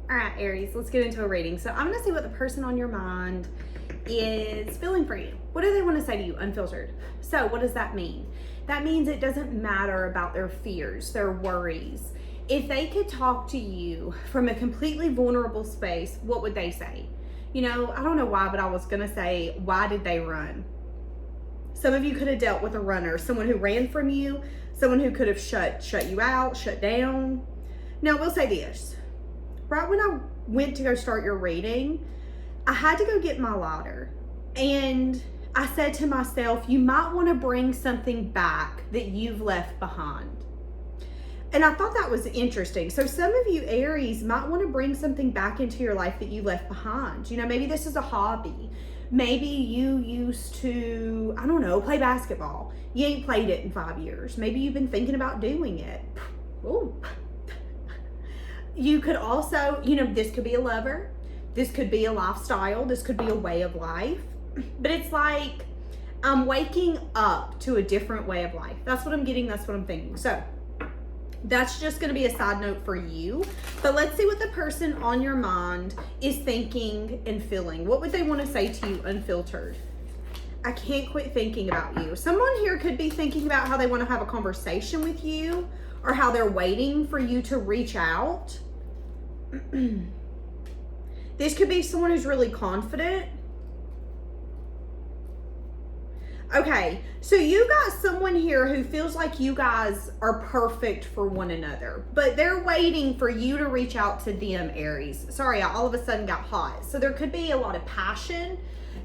All right, Aries, let's get into a reading. So I'm going to see what the person on your mind is feeling for you. What do they want to say to you, unfiltered? So what does that mean? That means it doesn't matter about their fears, their worries. If they could talk to you from a completely vulnerable space, what would they say? You know, I don't know why, but I was going to say, why did they run? Some of you could have dealt with a runner, someone who ran from you, someone who could have shut you out, shut down. Now, we'll say this. Right when I went to go start your reading, I had to go get my lighter. And I said to myself, you might want to bring something back that you've left behind. And I thought that was interesting. So some of you Aries might want to bring something back into your life that you left behind. You know, maybe this is a hobby. Maybe you used to, I don't know, play basketball. You ain't played it in 5 years. Maybe you've been thinking about doing it. Ooh. You could also, you know, this could be a lover. This could be a lifestyle. This could be a way of life. But it's like, I'm waking up to a different way of life. That's what I'm getting. That's what I'm thinking. So that's just going to be a side note for you. But let's see what the person on your mind is thinking and feeling. What would they want to say to you, unfiltered? I can't quit thinking about you. Someone here could be thinking about how they want to have a conversation with you or how they're waiting for you to reach out. This could be someone who's really confident. Okay, so you got someone here who feels like you guys are perfect for one another, but they're waiting for you to reach out to them, Aries. Sorry, I all of a sudden got hot. So there could be a lot of passion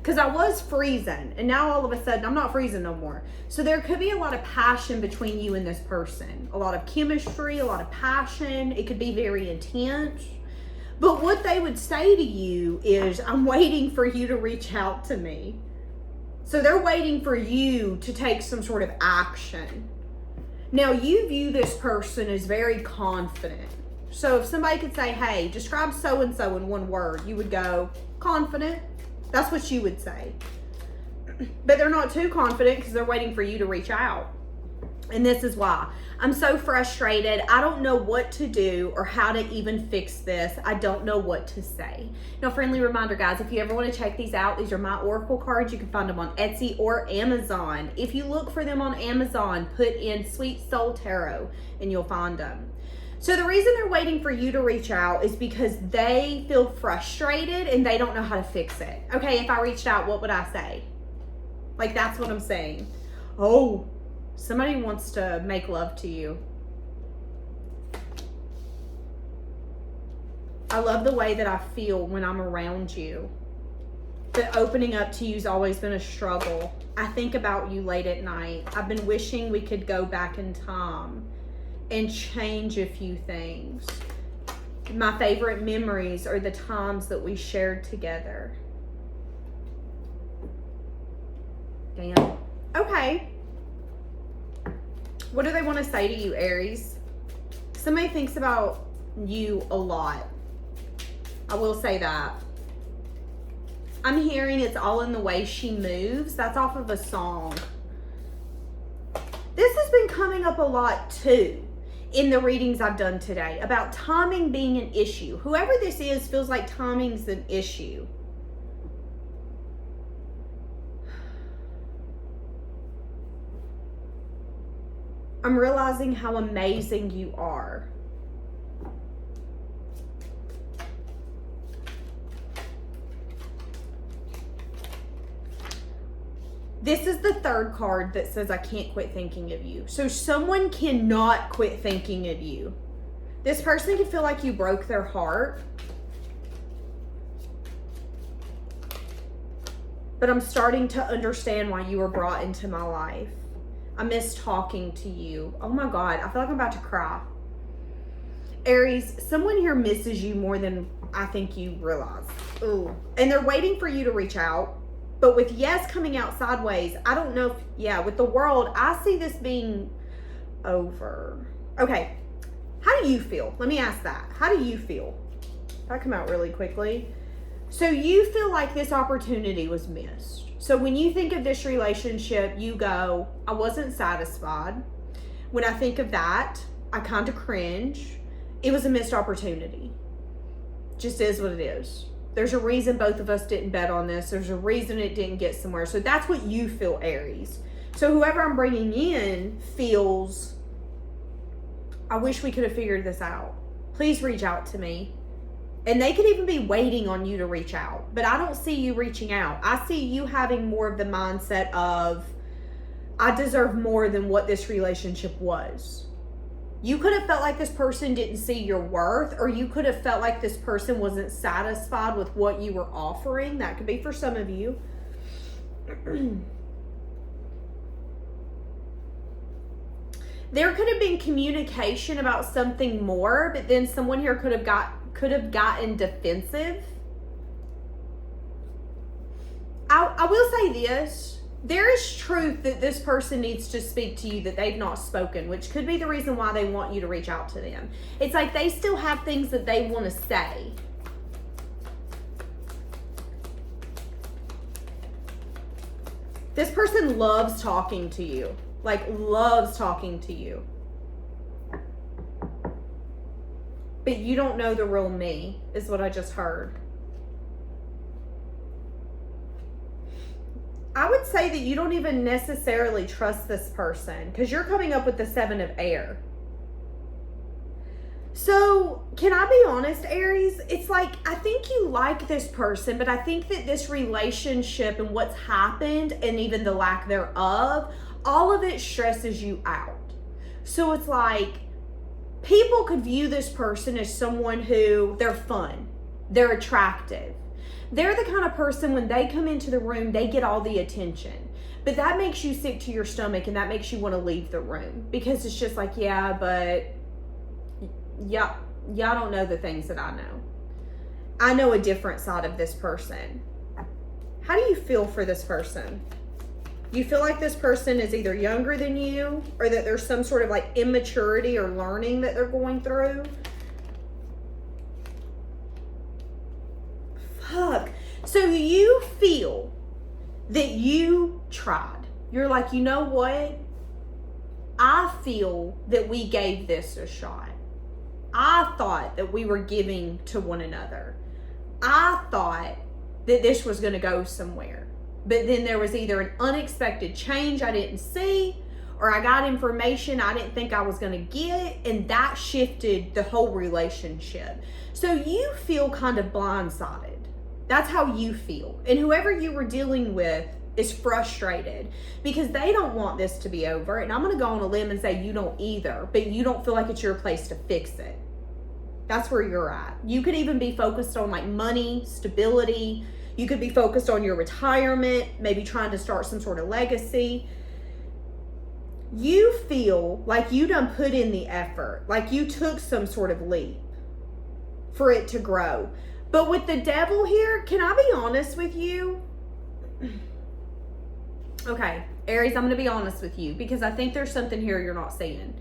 because I was freezing and now all of a sudden I'm not freezing no more. So there could be a lot of passion between you and this person, a lot of chemistry, a lot of passion. It could be very intense. But what they would say to you is, I'm waiting for you to reach out to me. So they're waiting for you to take some sort of action. Now, you view this person as very confident. So if somebody could say, hey, describe so-and-so in one word, you would go, confident. That's what you would say. But they're not too confident because they're waiting for you to reach out. And this is why. I'm so frustrated. I don't know what to do or how to even fix this. I don't know what to say. Now, friendly reminder, guys, if you ever want to check these out, these are my Oracle cards. You can find them on Etsy or Amazon. If you look for them on Amazon, put in Sweet Soul Tarot and you'll find them. So the reason they're waiting for you to reach out is because they feel frustrated and they don't know how to fix it. Okay, if I reached out, what would I say? Like, that's what I'm saying. Oh, somebody wants to make love to you. I love the way that I feel when I'm around you. But opening up to you has always been a struggle. I think about you late at night. I've been wishing we could go back in time and change a few things. My favorite memories are the times that we shared together. Damn. Okay. What do they want to say to you, Aries? Somebody thinks about you a lot. I will say that. I'm hearing it's all in the way she moves. That's off of a song. This has been coming up a lot too in the readings I've done today about timing being an issue. Whoever this is feels like timing's an issue. I'm realizing how amazing you are. This is the third card that says I can't quit thinking of you. So someone cannot quit thinking of you. This person can feel like you broke their heart. But I'm starting to understand why you were brought into my life. I miss talking to you. Oh my God, I feel like I'm about to cry. Aries, someone here misses you more than I think you realize. Ooh. And they're waiting for you to reach out. But with yes coming out sideways, I don't know if, yeah, with the world, I see this being over. Okay, how do you feel? Let me ask that. How do you feel? That come out really quickly. So you feel like this opportunity was missed. So when you think of this relationship, you go, I wasn't satisfied. When I think of that, I kind of cringe. It was a missed opportunity. just is what it is. There's a reason both of us didn't bet on this. There's a reason it didn't get somewhere. So that's what you feel, Aries. So whoever I'm bringing in feels, I wish we could have figured this out. Please reach out to me. And they could even be waiting on you to reach out. But I don't see you reaching out. I see you having more of the mindset of, I deserve more than what this relationship was. You could have felt like this person didn't see your worth, or you could have felt like this person wasn't satisfied with what you were offering. That could be for some of you. There could have been communication about something more, but then someone here could have gotten defensive. I will say this. There is truth that this person needs to speak to you that they've not spoken, which could be the reason why they want you to reach out to them. It's like they still have things that they want to say. This person loves talking to you. Like, loves talking to you. But you don't know the real me, is what I just heard. I would say that you don't even necessarily trust this person because you're coming up with the 7 of air. So, can I be honest, Aries? It's like, I think you like this person, but I think that this relationship and what's happened and even the lack thereof, all of it stresses you out. So it's like, people could view this person as someone who, they're fun, they're attractive. They're the kind of person, when they come into the room, they get all the attention. But that makes you sick to your stomach, and that makes you want to leave the room. Because it's just like, yeah, but y'all don't know the things that I know. I know a different side of this person. How do you feel for this person? You feel like this person is either younger than you, or that there's some sort of like immaturity or learning that they're going through? Fuck. So you feel that you tried. You're like, you know what? I feel that we gave this a shot. I thought that we were giving to one another. I thought that this was going to go somewhere. But then there was either an unexpected change I didn't see, or I got information I didn't think I was going to get, and that shifted the whole relationship. So you feel kind of blindsided. That's how you feel. And whoever you were dealing with is frustrated because they don't want this to be over. And I'm going to go on a limb and say you don't either, but you don't feel like it's your place to fix it. That's where you're at. You could even be focused on like money, stability. You could be focused on your retirement, maybe trying to start some sort of legacy. You feel like you done put in the effort, like you took some sort of leap for it to grow. But with the devil here, can I be honest with you? Okay, Aries, I'm going to be honest with you because I think there's something here you're not seeing.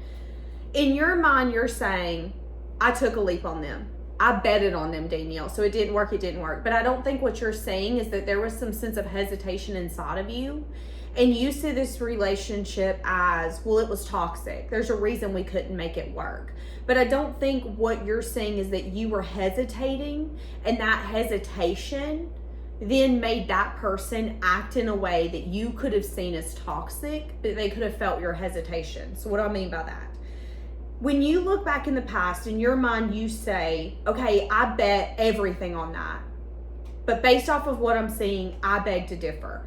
In your mind, you're saying, I took a leap on them. I betted on them, Danielle. So it didn't work. But I don't think what you're saying is that there was some sense of hesitation inside of you. And you see this relationship as, well, it was toxic. There's a reason we couldn't make it work. But I don't think what you're saying is that you were hesitating, and that hesitation then made that person act in a way that you could have seen as toxic, but they could have felt your hesitation. So what do I mean by that? When you look back in the past, in your mind, you say, okay, I bet everything on that. But based off of what I'm seeing, I beg to differ.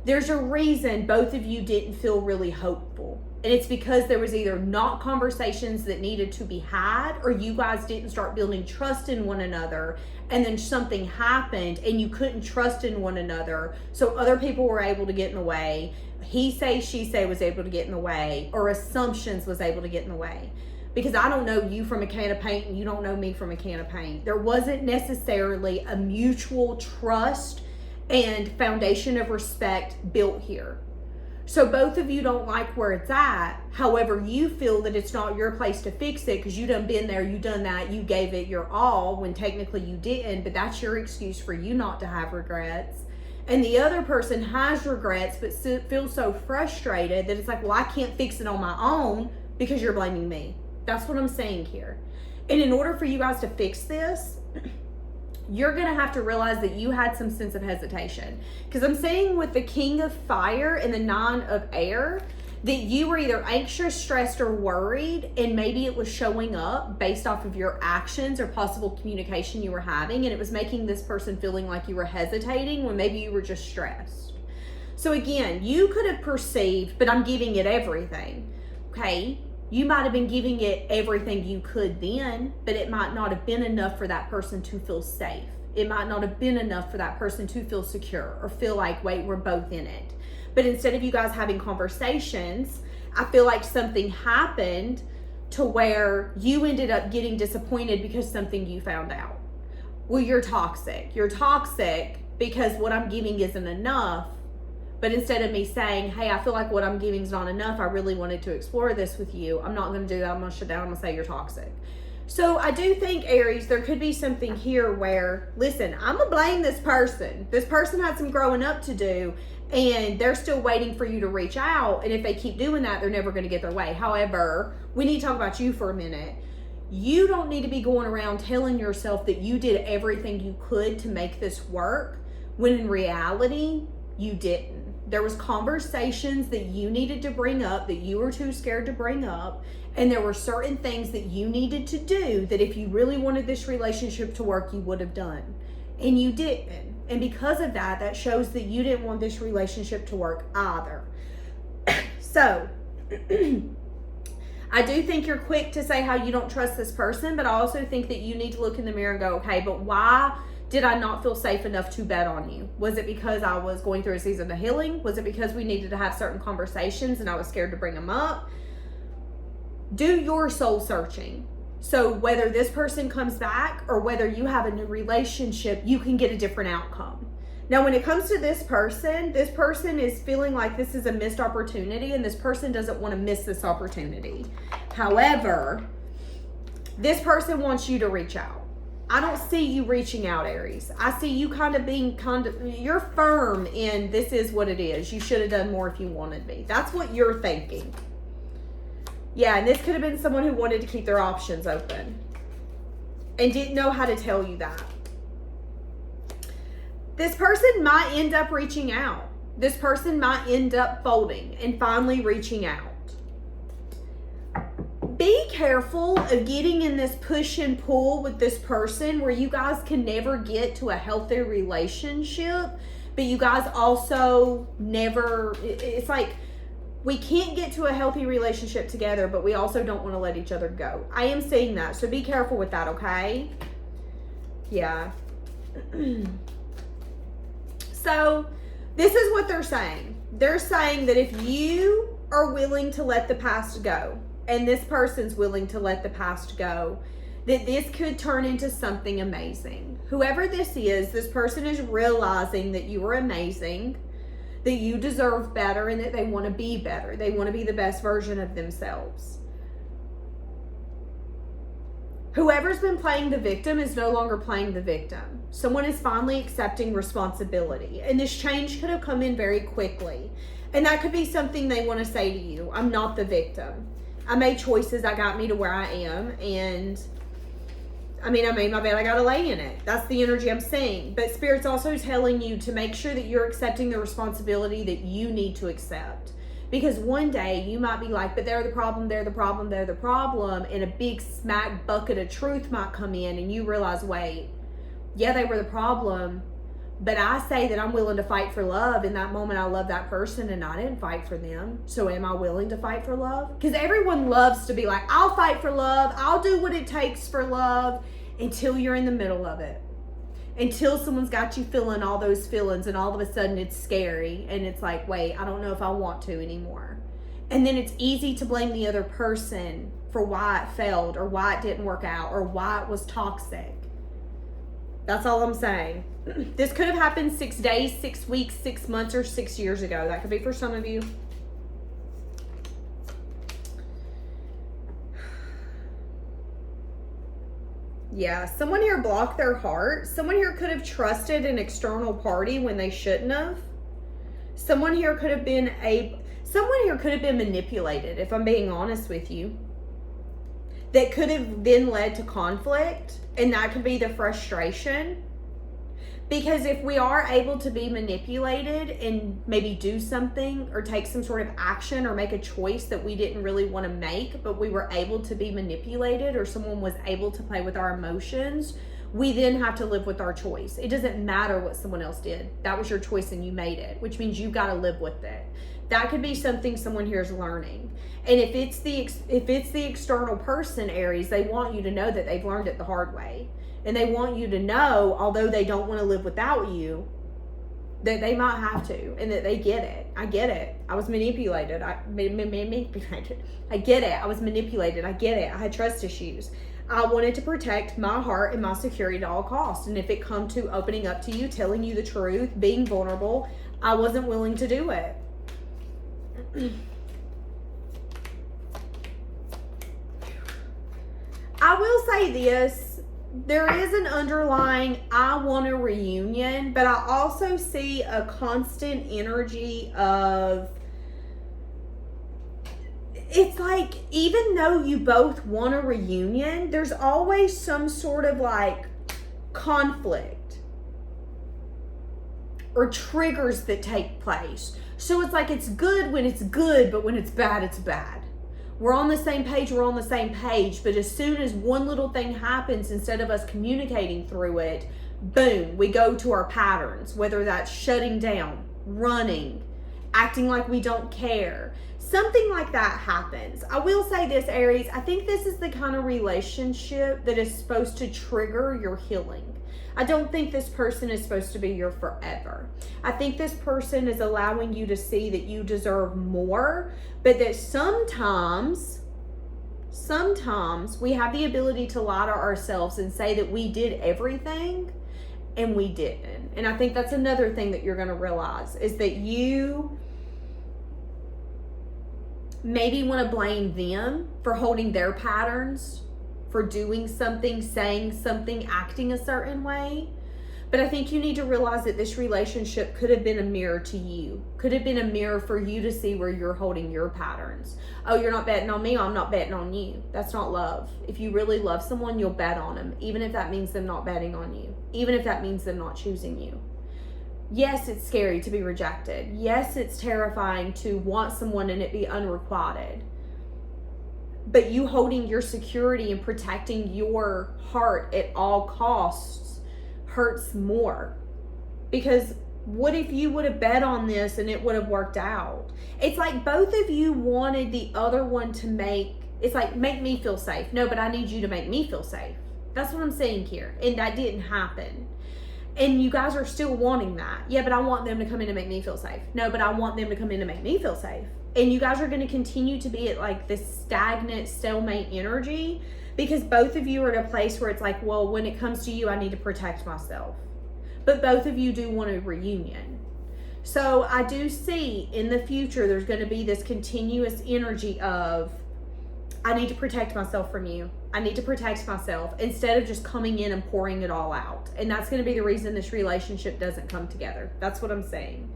There's a reason both of you didn't feel really hopeful. And it's because there was either not conversations that needed to be had, or you guys didn't start building trust in one another, and then something happened and you couldn't trust in one another. So other people were able to get in the way. He say, she say was able to get in the way, or assumptions was able to get in the way. Because I don't know you from a can of paint and you don't know me from a can of paint. There wasn't necessarily a mutual trust and foundation of respect built here. So both of you don't like where it's at. However, you feel that it's not your place to fix it because you done been there, you done that, you gave it your all when technically you didn't, but that's your excuse for you not to have regrets. And the other person has regrets but feels so frustrated that it's like, well, I can't fix it on my own because you're blaming me. That's what I'm saying here. And in order for you guys to fix this, you're going to have to realize that you had some sense of hesitation. Because I'm saying with the King of Fire and the Nine of Air, that you were either anxious, stressed, or worried, and maybe it was showing up based off of your actions or possible communication you were having, and it was making this person feeling like you were hesitating when maybe you were just stressed. So again, you could have perceived, but I'm giving it everything, okay? You might have been giving it everything you could then, but it might not have been enough for that person to feel safe. It might not have been enough for that person to feel secure or feel like, wait, we're both in it. But instead of you guys having conversations, I feel like something happened to where you ended up getting disappointed because something you found out. Well, you're toxic. You're toxic because what I'm giving isn't enough. But instead of me saying, hey, I feel like what I'm giving is not enough, I really wanted to explore this with you, I'm not going to do that. I'm going to shut down. I'm going to say you're toxic. So I do think, Aries, there could be something here where, listen, I'm going to blame this person. This person had some growing up to do, and they're still waiting for you to reach out. And if they keep doing that, they're never going to get their way. However, we need to talk about you for a minute. You don't need to be going around telling yourself that you did everything you could to make this work, when in reality, you didn't. There was conversations that you needed to bring up that you were too scared to bring up. And there were certain things that you needed to do that if you really wanted this relationship to work, you would have done. And you didn't. And because of that, that shows that you didn't want this relationship to work either. So, I do think you're quick to say how you don't trust this person, but I also think that you need to look in the mirror and go, okay, but why did I not feel safe enough to bet on you? Was it because I was going through a season of healing? Was it because we needed to have certain conversations and I was scared to bring them up? Do your soul searching. So whether this person comes back or whether you have a new relationship, you can get a different outcome. Now, when it comes to this person is feeling like this is a missed opportunity, and this person doesn't want to miss this opportunity. However, this person wants you to reach out. I don't see you reaching out, Aries. I see you you're firm in this is what it is. You should have done more if you wanted me. That's what you're thinking. Yeah, and this could have been someone who wanted to keep their options open and didn't know how to tell you that. This person might end up reaching out. This person might end up folding and finally reaching out. Be careful of getting in this push and pull with this person where you guys can never get to a healthy relationship, but you guys also never, it's like we can't get to a healthy relationship together, but we also don't want to let each other go. I am seeing that, so be careful with that, okay? Yeah. So this is what they're saying. They're saying that if you are willing to let the past go, and this person's willing to let the past go, that this could turn into something amazing. Whoever this person is realizing that you are amazing, that you deserve better, and that they want to be better. They want to be the best version of themselves. Whoever's been playing the victim is no longer playing the victim. Someone is finally accepting responsibility. And this change could have come in very quickly. And that could be something they want to say to you. I'm not the victim. I made choices that got me to where I am. And I made my bed, I gotta lay in it. That's the energy I'm seeing. But Spirit's also telling you to make sure that you're accepting the responsibility that you need to accept. Because one day you might be like, but they're the problem, they're the problem, they're the problem. And a big smack bucket of truth might come in and you realize, wait, yeah, they were the problem. But I say that I'm willing to fight for love. In that moment, I love that person and I didn't fight for them. So am I willing to fight for love? Because everyone loves to be like, I'll fight for love. I'll do what it takes for love, until you're in the middle of it. Until someone's got you feeling all those feelings and all of a sudden it's scary. And it's like, wait, I don't know if I want to anymore. And then it's easy to blame the other person for why it failed or why it didn't work out or why it was toxic. That's all I'm saying. This could have happened 6 days, 6 weeks, 6 months, or 6 years ago. That could be for some of you. Yeah, someone here blocked their heart. Someone here could have trusted an external party when they shouldn't have. Someone here could have been manipulated, if I'm being honest with you. that could have then led to conflict, and that could be the frustration. Because if we are able to be manipulated and maybe do something or take some sort of action or make a choice that we didn't really want to make, but we were able to be manipulated, or someone was able to play with our emotions, we then have to live with our choice. It doesn't matter what someone else did. That was your choice and you made it, which means you got to live with it. That could be something someone here is learning. And if it's the external person, Aries, they want you to know that they've learned it the hard way. And they want you to know, although they don't want to live without you, that they might have to, and that they get it. I get it. I was manipulated. I get it. I was manipulated. I get it. I had trust issues. I wanted to protect my heart and my security at all costs. And if it come to opening up to you, telling you the truth, being vulnerable, I wasn't willing to do it. I will say this. There is an underlying, I want a reunion, but I also see a constant energy of, it's like, even though you both want a reunion, there's always some sort of like conflict or triggers that take place. So it's like, it's good when it's good, but when it's bad, it's bad. We're on the same page, but as soon as one little thing happens, instead of us communicating through it, boom, we go to our patterns, whether that's shutting down, running, acting like we don't care. Something like that happens. I will say this, Aries, I think this is the kind of relationship that is supposed to trigger your healing. I don't think this person is supposed to be your forever. I think this person is allowing you to see that you deserve more, but that sometimes we have the ability to lie to ourselves and say that we did everything and we didn't. And I think that's another thing that you're going to realize, is that you maybe want to blame them for holding their patterns, for doing something, saying something, acting a certain way. But I think you need to realize that this relationship could have been a mirror to you. Could have been a mirror for you to see where you're holding your patterns. Oh, you're not betting on me, I'm not betting on you. That's not love. If you really love someone, you'll bet on them, even if that means them not betting on you, even if that means them not choosing you. Yes, it's scary to be rejected. Yes, it's terrifying to want someone and it be unrequited. But you holding your security and protecting your heart at all costs hurts more. Because what if you would have bet on this and it would have worked out? It's like both of you wanted the other one to make me feel safe. No, but I need you to make me feel safe. That's what I'm saying here. And that didn't happen. And you guys are still wanting that. Yeah, but I want them to come in and make me feel safe. No, but I want them to come in and make me feel safe. And you guys are going to continue to be at like this stagnant, stalemate energy, because both of you are at a place where it's like, well, when it comes to you, I need to protect myself. But both of you do want a reunion. So I do see in the future, there's going to be this continuous energy of, I need to protect myself from you. I need to protect myself, instead of just coming in and pouring it all out. And that's going to be the reason this relationship doesn't come together. That's what I'm saying.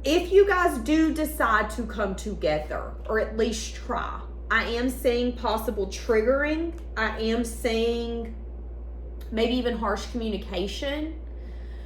If you guys do decide to come together, or at least try, I am seeing possible triggering. I am seeing maybe even harsh communication.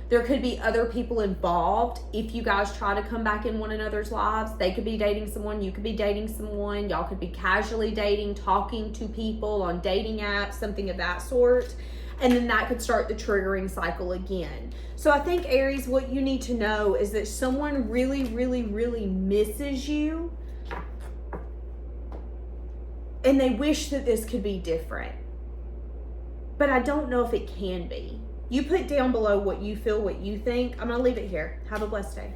There could be other people involved. If you guys try to come back in one another's lives, they could be dating someone, you could be dating someone, y'all could be casually dating, talking to people on dating apps, something of that sort. And then that could start the triggering cycle again. So I think, Aries, what you need to know is that someone really, really, really misses you. And they wish that this could be different. But I don't know if it can be. You put down below what you feel, what you think. I'm going to leave it here. Have a blessed day.